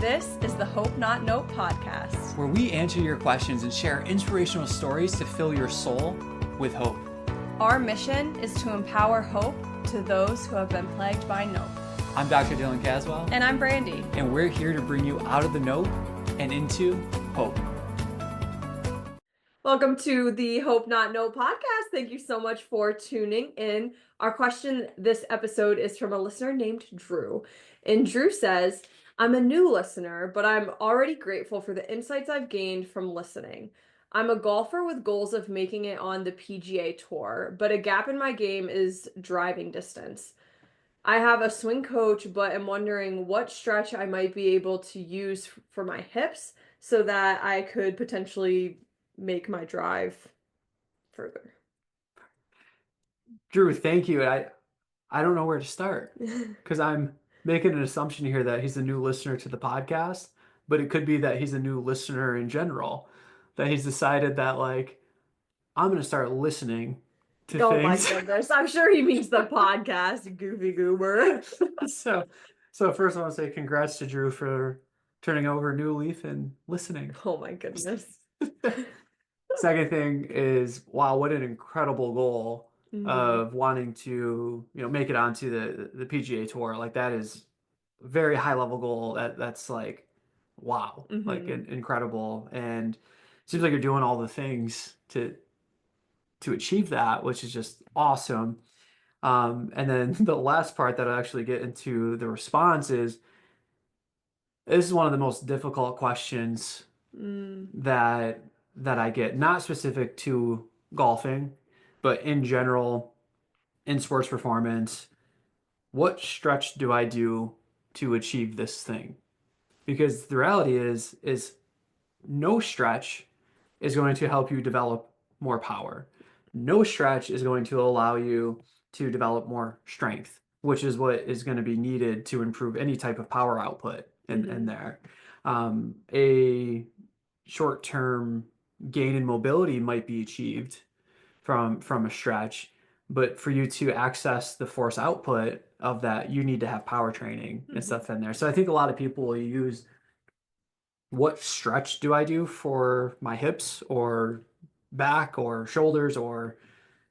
This is the Hope Not Note podcast, where we answer your questions and share inspirational stories to fill your soul with hope. Our mission is to empower hope to those who have been plagued by nope. I'm Dr. Dylan Caswell. And I'm Brandy. And we're here to bring you out of the nope and into hope. Welcome to the Hope Not Note podcast. Thank you so much for tuning in. Our question this episode is from a listener named Drew. And Drew says, I'm a new listener, but I'm already grateful for the insights I've gained from listening. I'm a golfer with goals of making it on the PGA Tour, but a gap in my game is driving distance. I have a swing coach, but am wondering what stretch I might be able to use for my hips so that I could potentially make my drive further. Drew, thank you. I don't know where to start because I'm making an assumption here that he's a new listener to the podcast, but it could be that he's a new listener in general, that he's decided that I'm going to start listening to Oh things. my goodness. I'm sure he means the podcast, you goofy goober. So first I want to say congrats to Drew for turning over a new leaf and listening. Oh my goodness. Second thing is, wow, what an incredible goal of wanting to, make it onto the PGA Tour. Like, that is a very high level goal. That's wow, incredible. And it seems like you're doing all the things to achieve that, which is just awesome. And then the last part that I actually get into the response is, this is one of the most difficult questions that I get, not specific to golfing, but in general, in sports performance. What stretch do I do to achieve this thing? Because the reality is no stretch is going to help you develop more power. No stretch is going to allow you to develop more strength, which is what is going to be needed to improve any type of power output in there. A short-term gain in mobility might be achieved from a stretch, but for you to access the force output of that, you need to have power training and stuff in there. So I think a lot of people will use, what stretch do I do for my hips or back or shoulders or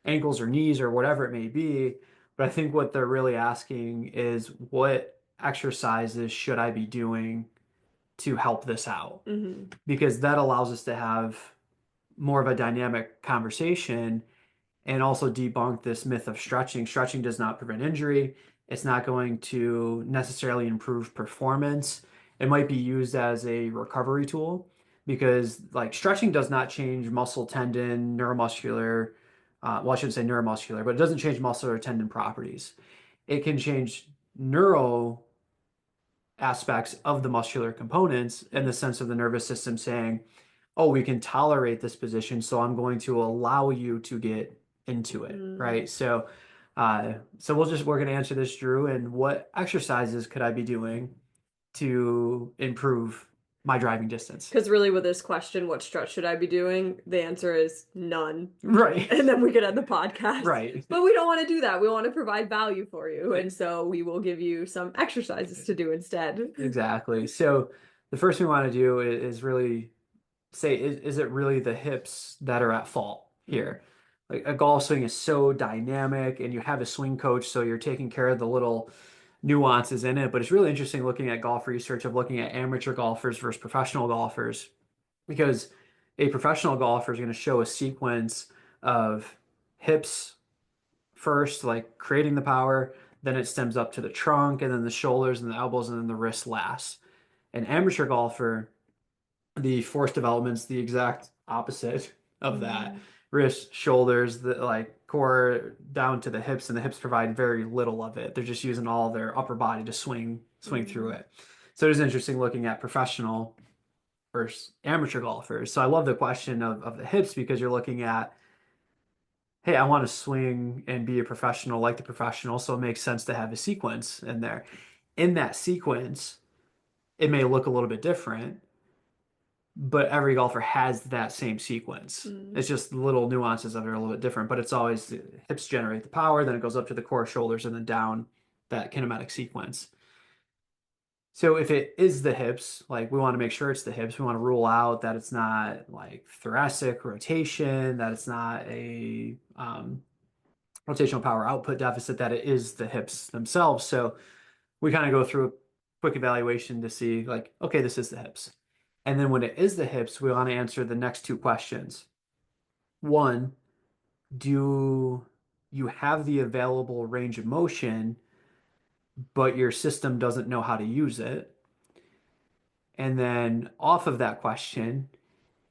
ankles or knees or whatever it may be. But I think what they're really asking is, what exercises should I be doing to help this out? Because that allows us to have more of a dynamic conversation and also debunk this myth of stretching. Stretching does not prevent injury. It's not going to necessarily improve performance. It might be used as a recovery tool, because stretching does not change muscle, tendon, neuromuscular, well, I shouldn't say neuromuscular, but it doesn't change muscle or tendon properties. It can change neuro aspects of the muscular components, in the sense of the nervous system saying, oh, we can tolerate this position, so I'm going to allow you to get into it, right? So we're going to answer this, Drew, and what exercises could I be doing to improve my driving distance? Because really, with this question, what stretch should I be doing? The answer is none. Right. And then we could end the podcast. Right. But we don't want to do that. We want to provide value for you. And so we will give you some exercises to do instead. Exactly. So the first thing we want to do is really say, is it really the hips that are at fault here? Like, a golf swing is so dynamic, and you have a swing coach, so you're taking care of the little nuances in it. But it's really interesting looking at golf research, of looking at amateur golfers versus professional golfers, because a professional golfer is going to show a sequence of hips first, like creating the power, then it stems up to the trunk, and then the shoulders and the elbows, and then the wrist last. An amateur golfer, the force development's the exact opposite of that. Wrist, shoulders, the core down to the hips, and the hips provide very little of it. They're just using all their upper body to swing through it. So it is interesting looking at professional versus amateur golfers. So I love the question of the hips, because you're looking at, hey, I want to swing and be a professional like the professional, so it makes sense to have a sequence in there. In that sequence, it may look a little bit different, but every golfer has that same sequence. It's just the little nuances of it are a little bit different, but it's always the hips generate the power, then it goes up to the core, shoulders, and then down that kinematic sequence. So if it is the hips, like we want to make sure it's the hips, we want to rule out that it's not like thoracic rotation, that it's not a rotational power output deficit, that it is the hips themselves. So we kind of go through a quick evaluation to see like, okay, this is the hips. And then when it is the hips, we want to answer the next two questions. One, do you have the available range of motion, but your system doesn't know how to use it? And then off of that question,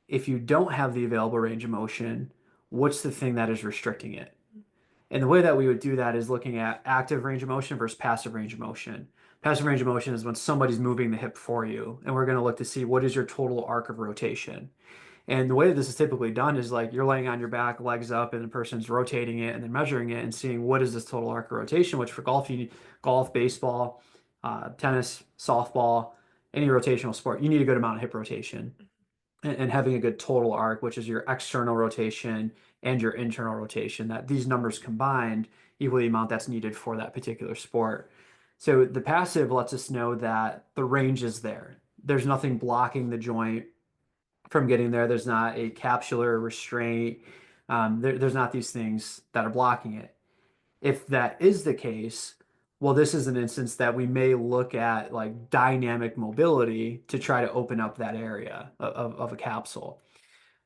if you don't have the available range of motion, what's the thing that is restricting it? And the way that we would do that is looking at active range of motion versus passive range of motion. Passive range of motion is when somebody's moving the hip for you, and we're going to look to see what is your total arc of rotation. And the way that this is typically done is like you're laying on your back, legs up, and the person's rotating it and then measuring it and seeing what is this total arc of rotation, which for golf, you need golf, baseball, tennis, softball, any rotational sport, you need a good amount of hip rotation and having a good total arc, which is your external rotation and your internal rotation, that these numbers combined equal the amount that's needed for that particular sport. So the passive lets us know that the range is there. There's nothing blocking the joint from getting there. There's not a capsular restraint. There's not these things that are blocking it. If that is the case, well, this is an instance that we may look at like dynamic mobility to try to open up that area of a capsule,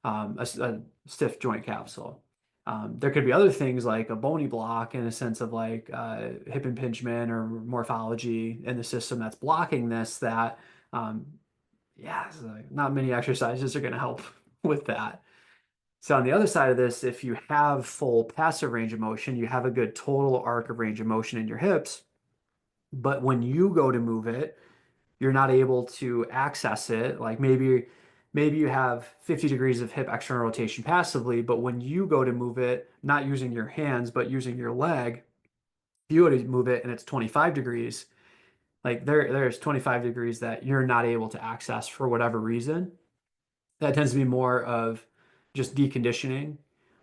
a stiff joint capsule. There could be other things like a bony block in a sense of like hip impingement or morphology in the system that's blocking this that, yeah, it's like not many exercises are going to help with that. So on the other side of this, if you have full passive range of motion, you have a good total arc of range of motion in your hips. But when you go to move it, you're not able to access it. Like maybe you have 50 degrees of hip external rotation passively, but when you go to move it, not using your hands, but using your leg, if you go to move it and it's 25 degrees, like there's 25 degrees that you're not able to access for whatever reason. That tends to be more of just deconditioning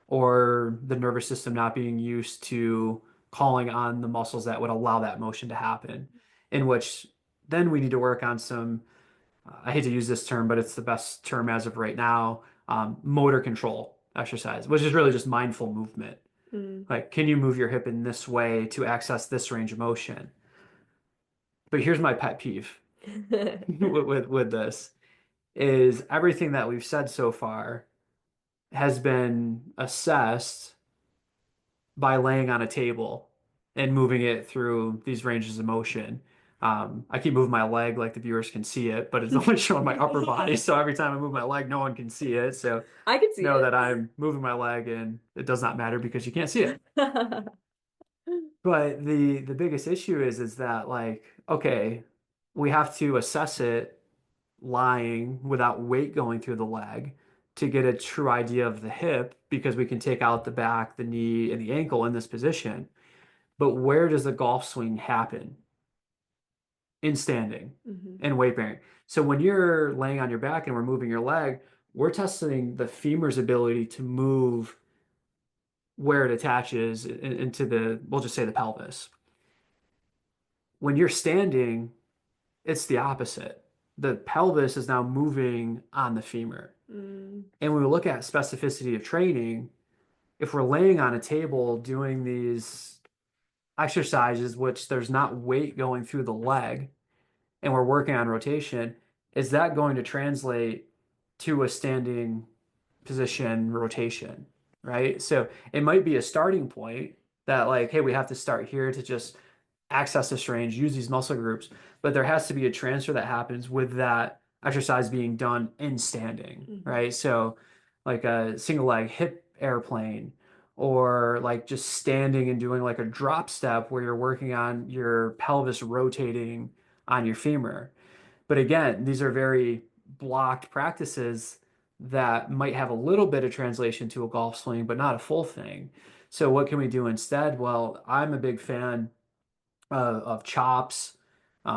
or the nervous system not being used to calling on the muscles that would allow that motion to happen, in which then we need to work on some, I hate to use this term, but it's the best term as of right now, motor control exercise, which is really just mindful movement. Mm. Like, can you move your hip in this way to access this range of motion? But here's my pet peeve with this is everything that we've said so far has been assessed by laying on a table and moving it through these ranges of motion. I keep moving my leg like the viewers can see it, but it's only showing my upper body. So every time I move my leg, no one can see it. So I can see know it. that I'm moving my leg and it does not matter because you can't see it. But the biggest issue is that like, okay, we have to assess it lying without weight going through the leg to get a true idea of the hip because we can take out the back, the knee, and the ankle in this position. But where does the golf swing happen? In standing Mhm. and weight bearing. So when you're laying on your back and we're moving your leg, we're testing the femur's ability to move where it attaches into the, we'll just say the pelvis. When you're standing, it's the opposite. The pelvis is now moving on the femur. Mm. And when we look at specificity of training, if we're laying on a table doing these exercises, which there's not weight going through the leg, and we're working on rotation, is that going to translate to a standing position rotation, right? So it might be a starting point that, like, hey, we have to start here to just access this range, use these muscle groups, but there has to be a transfer that happens with that exercise being done in standing, Mhm. right? So, like a single leg hip airplane, or like just standing and doing like a drop step where you're working on your pelvis rotating on your femur. But again, these are very blocked practices that might have a little bit of translation to a golf swing, but not a full thing. So, what can we do instead? Well, I'm a big fan of chops,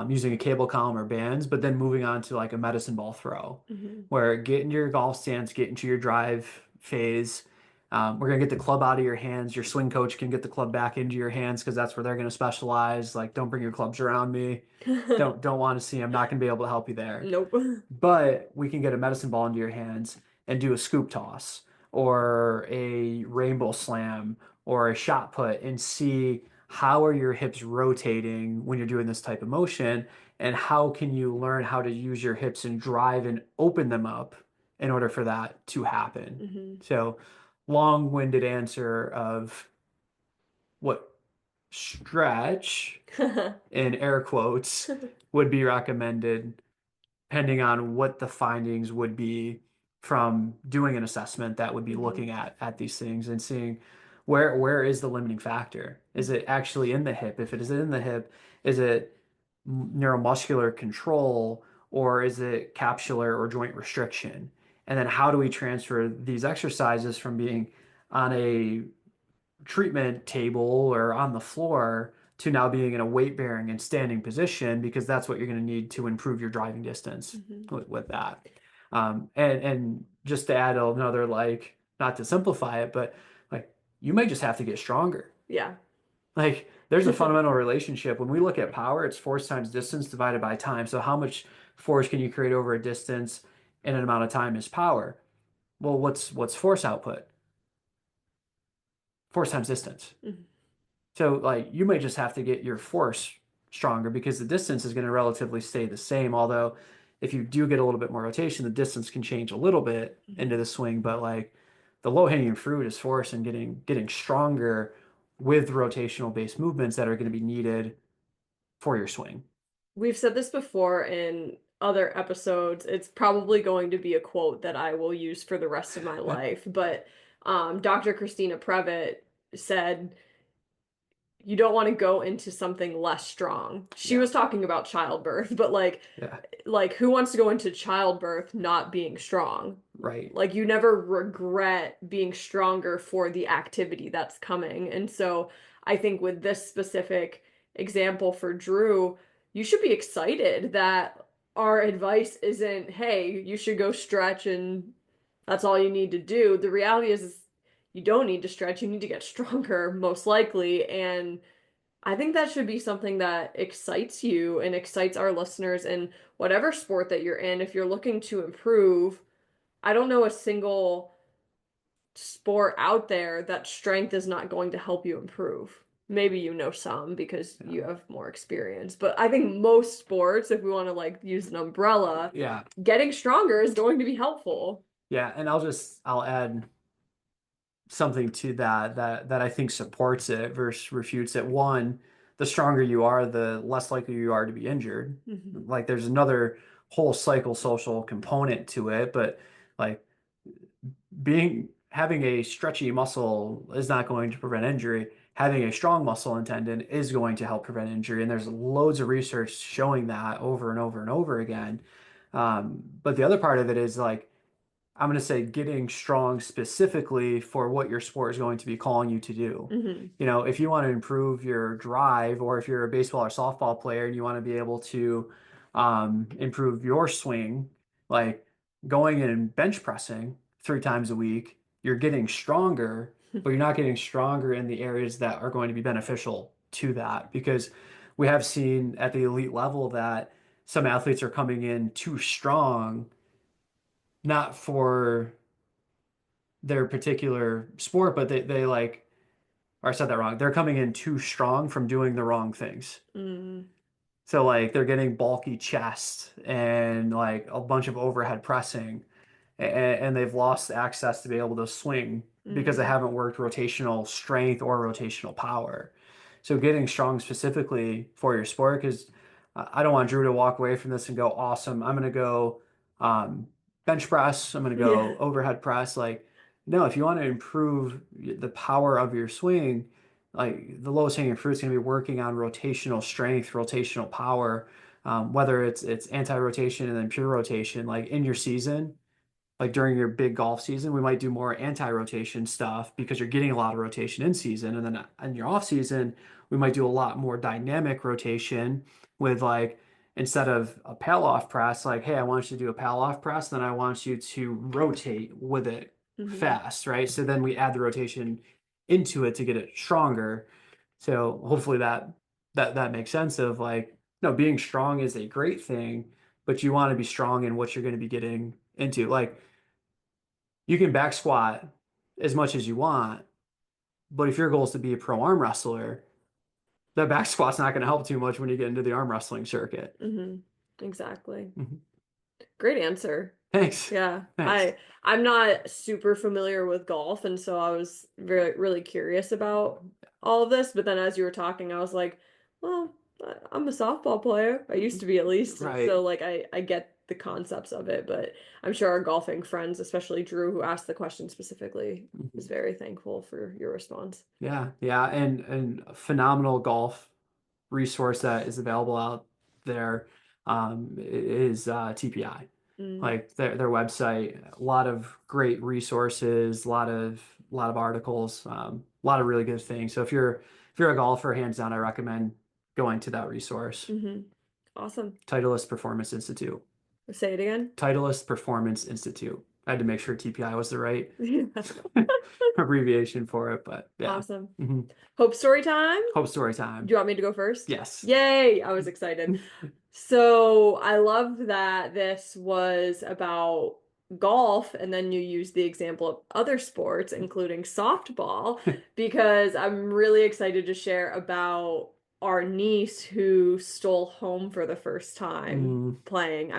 using a cable column or bands, but then moving on to like a medicine ball throw, Mhm. where get into your golf stance, get into your drive phase. We're gonna get the club out of your hands. Your swing coach can get the club back into your hands because that's where they're gonna specialize. Like, don't bring your clubs around me. Don't want to see. I'm not gonna be able to help you there. Nope. But we can get a medicine ball into your hands and do a scoop toss or a rainbow slam or a shot put and see how are your hips rotating when you're doing this type of motion and how can you learn how to use your hips and drive and open them up in order for that to happen. Hmm. So long-winded answer of what stretch in air quotes would be recommended depending on what the findings would be from doing an assessment that would be Hmm. looking at these things and seeing where is the limiting factor? Is it actually in the hip? If it is in the hip, is it neuromuscular control or is it capsular or joint restriction? And then how do we transfer these exercises from being on a treatment table or on the floor to now being in a weight bearing and standing position because that's what you're going to need to improve your driving distance Hmm. with that. And just to add another like not to simplify it, but like you may just have to get stronger. Yeah. Like there's a fundamental relationship when we look at power, it's force times distance divided by time. So how much force can you create over a distance in an amount of time is power? Well, what's force output? Force times distance. Mhm. So like you may just have to get your force stronger because the distance is going to relatively stay the same. Although if you do get a little bit more rotation, the distance can change a little bit into Mhm. the swing. But like the low hanging fruit is force and getting stronger with rotational based movements that are going to be needed for your swing. We've said this before in other episodes. It's probably going to be a quote that I will use for the rest of my life, but Dr. Christina Previtt said you don't want to go into something less strong. She Yeah, was talking about childbirth, but yeah, who wants to go into childbirth not being strong? right. Like you never regret being stronger for the activity that's coming. And so I think with this specific example for Drew, you should be excited that our advice isn't, hey, you should go stretch and that's all you need to do. The reality is you don't need to stretch, you need to get stronger, most likely. And I think that should be something that excites you and excites our listeners in whatever sport that you're in. If you're looking to improve, I don't know a single sport out there that strength is not going to help you improve. Maybe you know some because Yeah, you have more experience, but I think most sports, if we want to like use an umbrella, yeah, getting stronger is going to be helpful. yeah. And I'll add something to that I think supports it versus refutes it. One, the stronger you are, the less likely you are to be injured. Mhm. Like there's another whole psychosocial component to it, but like being having a stretchy muscle is not going to prevent injury. Having a strong muscle and tendon is going to help prevent injury, and there's loads of research showing that over and over and over again. But the other part of it is like I'm going to say getting strong specifically for what your sport is going to be calling you to do. Mhm. You know, if you want to improve your drive, or if you're a baseball or softball player and you want to be able to improve your swing, like going and bench pressing 3 times a week, you're getting stronger, but you're not getting stronger in the areas that are going to be beneficial to that because we have seen at the elite level that some athletes are coming in too strong, not for their particular sport, but they like, or I said that wrong. They're coming in too strong from doing the wrong things. Mm. So like they're getting bulky chest and like a bunch of overhead pressing, and they've lost access to be able to swing because they Mhm. haven't worked rotational strength or rotational power. So getting strong specifically for your sport, because I don't want Drew to walk away from this and go, awesome, I'm going to go um, bench press, I'm going to Yeah. go overhead press. Like, no, if you want to improve the power of your swing, like the lowest hanging fruit is going to be working on rotational strength, rotational power, whether it's anti-rotation and then pure rotation, like in your season like during your big golf season, we might do more anti-rotation stuff because you're getting a lot of rotation in season. And then in your off season, we might do a lot more dynamic rotation with like instead of a pal off press, like, hey, I want you to do a pal off press, then I want you to rotate with it Hmm. fast, right? So then we add the rotation into it to get it stronger. So hopefully that makes sense of like, no, being strong is a great thing, but you want to be strong in what you're going to be getting into. Like you can back squat as much as you want, but if your goal is to be a pro arm wrestler, that back squat's not going to help too much when you get into the arm wrestling circuit. Hmm. Exactly. Mhm. Great answer. Thanks. Yeah. Thanks. I'm not super familiar with golf, and so I was really curious about all of this, but then as you were talking, I was like, well, I'm a softball player. I used to be at least. Right. So like I get the concepts of it, but I'm sure our golfing friends, especially Drew, who asked the question specifically, is Mhm. very thankful for your response. Yeah, yeah, and a phenomenal golf resource that is available out there is TPI. Mm, Like their website, a lot of great resources, a lot of articles, a lot of really good things. So if you're a golfer, hands down, I recommend going to that resource. hmm. Awesome. Titleist Performance Institute. Say it again. Titleist Performance Institute. I had to make sure TPI was the right Yeah. abbreviation for it, but yeah. Awesome. hmm Hope story time. Hope story Do time. you want me to go first? Yes. Yay! I was excited. So I love that this was about golf, and then you use the example of other sports, including softball, because I'm really excited to share about our niece who stole home for the first time Mm, playing.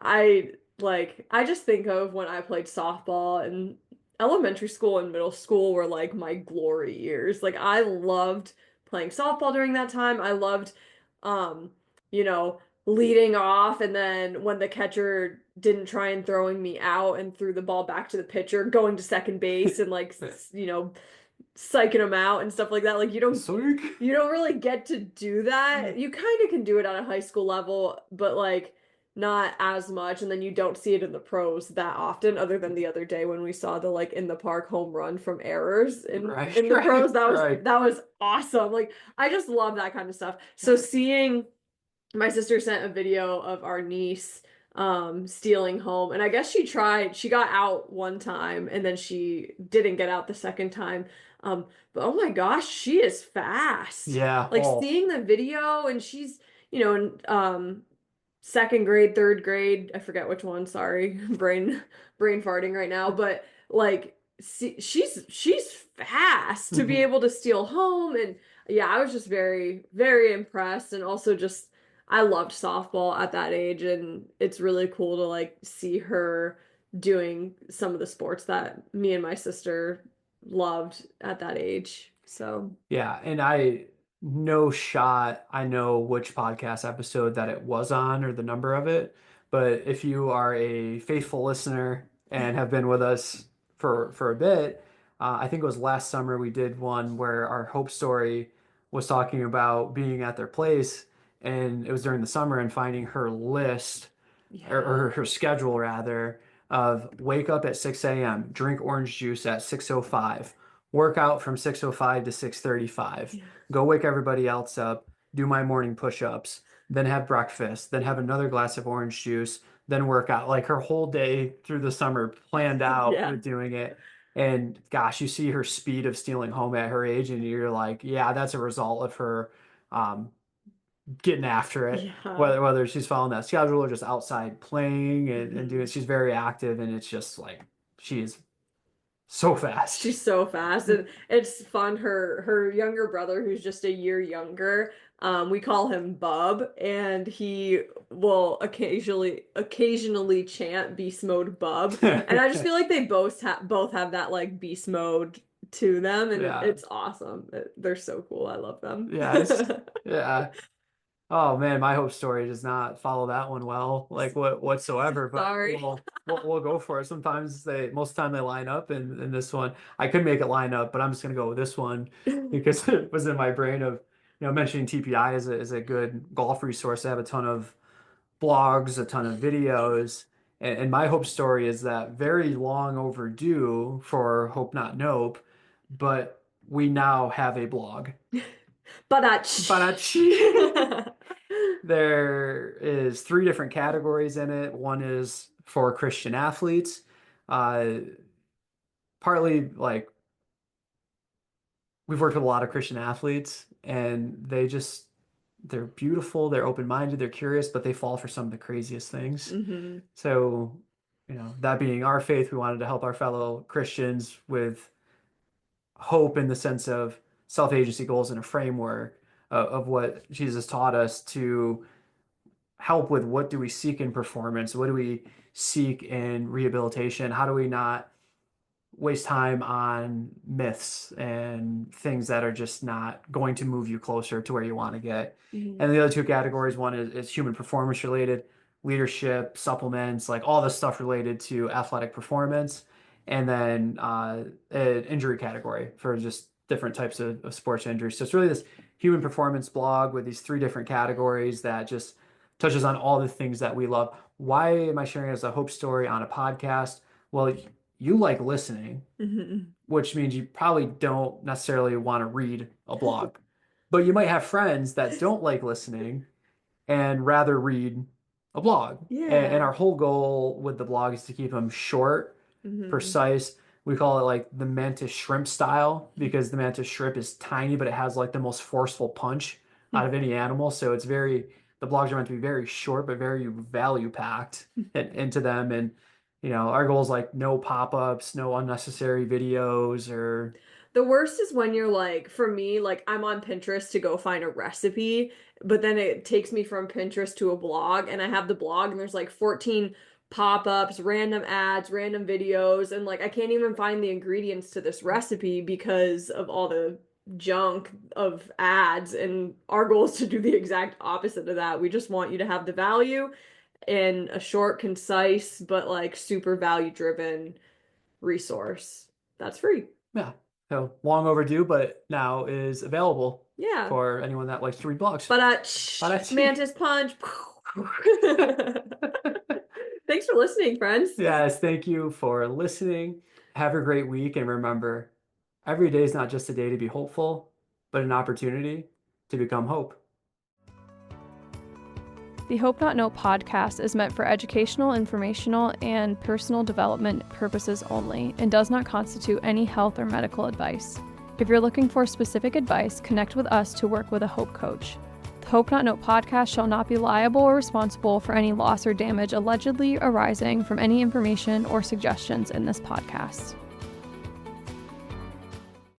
I just think of when I played softball and elementary school and middle school were like my glory years. Like I loved playing softball during that time. I loved um, you know, leading off and then when the catcher didn't try and throwing me out and threw the ball back to the pitcher, going to second base and like psyching them out and stuff like that. Like Soik. you don't really get to do that. You kind of can do it at a high school level, but like not as much. And then you don't see it in the pros that often, other than the other day when we saw the like in the park home run from errors Right, in the right, pros. That was right. that was awesome. Like I just love that kind of stuff. So seeing my sister sent a video of our niece stealing home, and I guess she got out one time and then she didn't get out the second time. But oh my gosh, she is fast. Yeah. Like Oh. seeing the video, and she's in second grade, third grade, I forget which one, sorry. Brain farting right now, but like she's fast to be Mhm. able to steal home. And yeah, I was just very very impressed, and also just I loved softball at that age, and it's really cool to like see her doing some of the sports that me and my sister loved at that age. So, Yeah, and I no shot I know which podcast episode that it was on or the number of it, but if you are a faithful listener and have been with us for a bit, I think it was last summer we did one where our Hope story was talking about being at their place, and it was during the summer and finding her list yeah. or her schedule rather of wake up at 6 a.m., drink orange juice at 6:05, work out from 6:05 to 6:35, Yeah. go wake everybody else up, do my morning push-ups, then have breakfast, then have another glass of orange juice, then work out. Like her whole day through the summer planned out Yeah. with doing it. And gosh, you see her speed of stealing home at her age, and you're like, yeah, that's a result of her um, getting after it. Yeah. Whether she's following that schedule or just outside playing and doing, Mhm. she's very active, and it's just like she is so fast. She's so fast, and it's fun. Her younger brother, who's just a year younger, we call him Bub, and he will occasionally chant beast mode Bub, and I just feel like they both have that like beast mode to them, and Yeah. it's awesome. They're so cool. I love them. Yes. Yeah. Oh man, my hope story does not follow that one well, like whatsoever. But Sorry. we'll go for it. Sometimes most of the time they line up, and in this one, I could make it line up, but I'm just gonna go with this one because it was in my brain of mentioning TPI is a good golf resource. They have a ton of blogs, a ton of videos, and my hope story is that very long overdue for Hope Not Nope, but we now have a blog. But Barachi. There is three different categories in it. One is for Christian athletes. Uh, partly like we've worked with a lot of Christian athletes, and they're beautiful, they're open-minded, they're curious, but they fall for some of the craziest things. Mm-hmm. So, that being our faith, we wanted to help our fellow Christians with hope in the sense of self-agency goals and a framework of what Jesus taught us to help with what do we seek in performance, what do we seek in rehabilitation, how do we not waste time on myths and things that are just not going to move you closer to where you want to get. Mm-hmm. And the other two categories, one is human performance related, leadership, supplements, like all the stuff related to athletic performance. And then an injury category for just different types of sports injuries. So it's really this human performance blog with these 3 different categories that just touches on all the things that we love. Why am I sharing it as a hope story on a podcast? Well, you like listening, Mm-hmm. which means you probably don't necessarily want to read a blog. But you might have friends that don't like listening and rather read a blog. And Yeah. our whole goal with the blog is to keep them short, Mm-hmm. precise. We call it like the mantis shrimp style because the mantis shrimp is tiny, but it has like the most forceful punch out of any animal. So the blogs are meant to be very short, but very value packed into them. And, our goal is like no pop-ups, no unnecessary videos or, The worst is when you're like, for me, like I'm on Pinterest to go find a recipe, but then it takes me from Pinterest to a blog, and I have the blog, and there's like 14 pop-ups, random ads, random videos, and like I can't even find the ingredients to this recipe because of all the junk of ads. And our goal is to do the exact opposite of that. We just want you to have the value in a short, concise, but like super value-driven resource that's free. yeah. So long overdue, but now is available Yeah. for anyone that likes to read blogs. But But I see. mantis punch. Thanks for listening, friends. Yes, thank you for listening. Have a great week. And remember, every day is not just a day to be hopeful, but an opportunity to become hope. The Hope Not Know podcast is meant for educational, informational, and personal development purposes only and does not constitute any health or medical advice. If you're looking for specific advice, connect with us to work with a Hope coach. The Hope Not Know podcast shall not be liable or responsible for any loss or damage allegedly arising from any information or suggestions in this podcast.